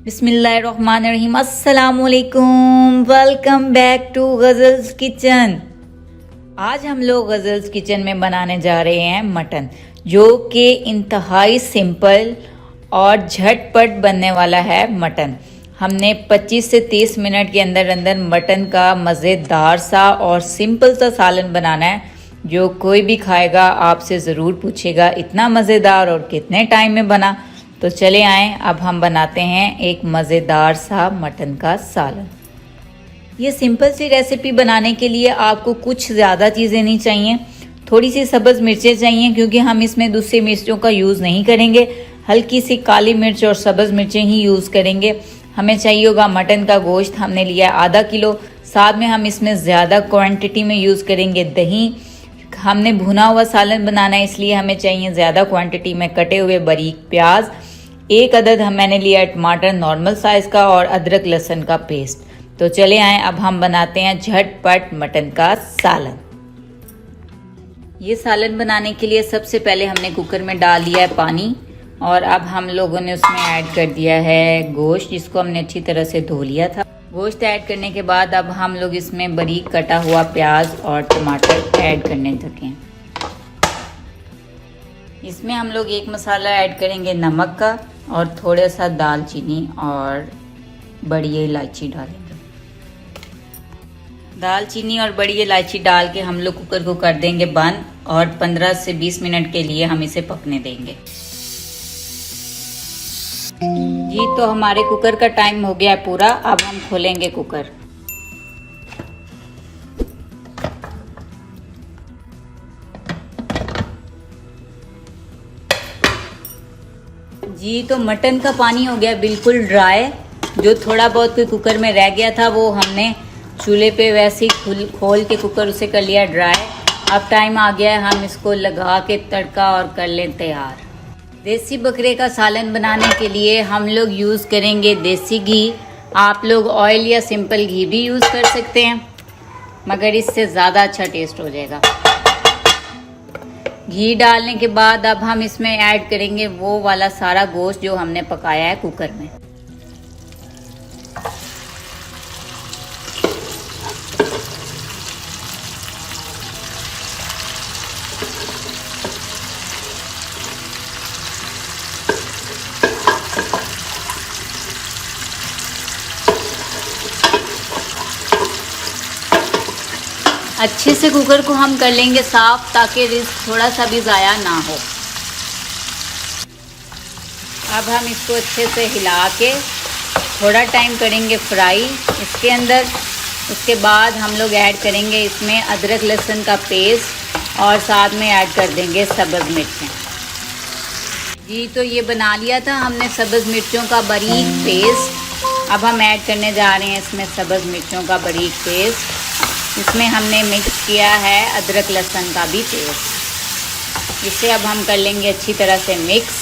बिस्मिल्लाहिर्रहमानिर्रहीम। अस्सलामुअलैकुम, welcome back to Ghazal's kitchen. आज हम लोग गज़ल्स किचन में बनाने जा रहे हैं मटन, जो कि इंतहाई सिंपल और झटपट बनने वाला है मटन। हमने 25 से 30 मिनट के अंदर अंदर मटन का मज़ेदार सा और सिंपल सा सालन बनाना है, जो कोई भी खाएगा आपसे ज़रूर पूछेगा इतना मज़ेदार और कितने टाइम में बना। तो चले आएँ, अब हम बनाते हैं एक मज़ेदार सा मटन का सालन। ये सिंपल सी रेसिपी बनाने के लिए आपको कुछ ज़्यादा चीज़ें नहीं चाहिए। थोड़ी सी सब्ज़ मिर्चें चाहिए, क्योंकि हम इसमें दूसरी मिर्चों का यूज़ नहीं करेंगे। हल्की सी काली मिर्च और सब्ज़ मिर्चें ही यूज़ करेंगे। हमें चाहिए होगा मटन का गोश्त, हमने लिया है आधा किलो। साथ में हम इसमें ज़्यादा क्वांटिटी में यूज़ करेंगे दही। हमने भुना हुआ सालन बनाना है, इसलिए हमें चाहिए ज़्यादा क्वांटिटी में कटे हुए बारीक प्याज। एक अदद मैंने लिया टमाटर नॉर्मल साइज़ का, और अदरक लहसुन का पेस्ट। तो चले आएँ, अब हम बनाते हैं झटपट मटन का सालन। ये सालन बनाने के लिए सबसे पहले हमने कुकर में डाल दिया है पानी, और अब हम लोगों ने उसमें ऐड कर दिया है गोश्त, जिसको हमने अच्छी तरह से धो लिया था। गोश्त ऐड करने के बाद अब हम लोग इसमें बारीक कटा हुआ प्याज और टमाटर ऐड करने लगे हैं। इसमें हम लोग एक मसाला ऐड करेंगे नमक का, और थोड़ा सा दालचीनी और बड़ी इलायची डालेंगे। दालचीनी और बड़ी इलायची डाल के हम लोग कुकर को कर देंगे बंद, और 15 से 20 मिनट के लिए हम इसे पकने देंगे। जी, तो हमारे कुकर का टाइम हो गया है पूरा। अब हम खोलेंगे कुकर। जी, तो मटन का पानी हो गया बिल्कुल ड्राई। जो थोड़ा बहुत कोई कुकर में रह गया था, वो हमने चूल्हे पे वैसे ही खोल के कुकर उसे कर लिया ड्राई। अब टाइम आ गया है हम इसको लगा के तड़का और कर लें तैयार। देसी बकरे का सालन बनाने के लिए हम लोग यूज़ करेंगे देसी घी। आप लोग ऑयल या सिंपल घी भी यूज़ कर सकते हैं, मगर इससे ज़्यादा अच्छा टेस्ट हो जाएगा। घी डालने के बाद अब हम इसमें ऐड करेंगे वो वाला सारा गोश्त जो हमने पकाया है कुकर में। अच्छे से कुकर को हम कर लेंगे साफ, ताकि रिस्क थोड़ा सा भी ज़ाया ना हो। अब हम इसको अच्छे से हिला के थोड़ा टाइम करेंगे फ्राई इसके अंदर। उसके बाद हम लोग ऐड करेंगे इसमें अदरक लहसुन का पेस्ट, और साथ में ऐड कर देंगे सब्ज़ मिर्चें। जी, तो ये बना लिया था हमने सब्ज़ मिर्चों का बारीक पेस्ट। अब हम ऐड करने जा रहे हैं इसमें सब्ज़ मिर्चों का बारीक पेस्ट। इसमें हमने मिक्स किया है अदरक लहसुन का भी पेस्ट। इसे अब हम कर लेंगे अच्छी तरह से मिक्स।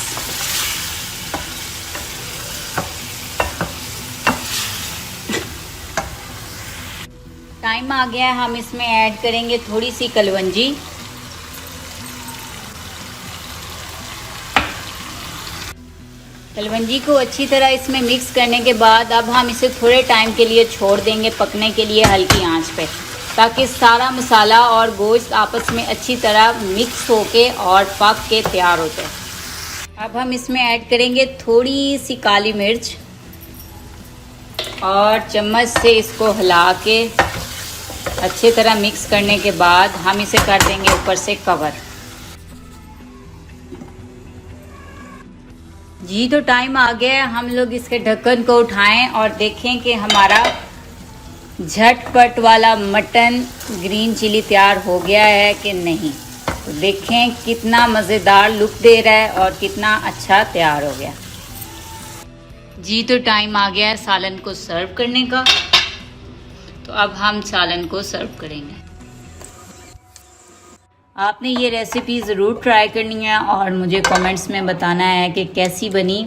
टाइम आ गया है, हम इसमें ऐड करेंगे थोड़ी सी कलवंजी। कलवंजी को अच्छी तरह इसमें मिक्स करने के बाद अब हम इसे थोड़े टाइम के लिए छोड़ देंगे पकने के लिए हल्की आंच पे, ताकि सारा मसाला और गोश्त आपस में अच्छी तरह मिक्स होके और पक के तैयार हो जाए। अब हम इसमें ऐड करेंगे थोड़ी सी काली मिर्च, और चम्मच से इसको हिला के अच्छी तरह मिक्स करने के बाद हम इसे कर देंगे ऊपर से कवर। जी, तो टाइम आ गया है, हम लोग इसके ढक्कन को उठाएं और देखें कि हमारा झटपट वाला मटन ग्रीन चिली तैयार हो गया है कि नहीं। तो देखें कितना मज़ेदार लुक दे रहा है और कितना अच्छा तैयार हो गया। जी, तो टाइम आ गया है सालन को सर्व करने का। तो अब हम सालन को सर्व करेंगे। आपने ये रेसिपी ज़रूर ट्राई करनी है और मुझे कमेंट्स में बताना है कि कैसी बनी,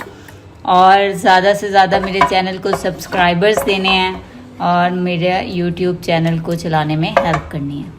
और ज़्यादा से ज़्यादा मेरे चैनल को सब्सक्राइबर्स देने हैं और मेरे YouTube चैनल को चलाने में हेल्प करनी है।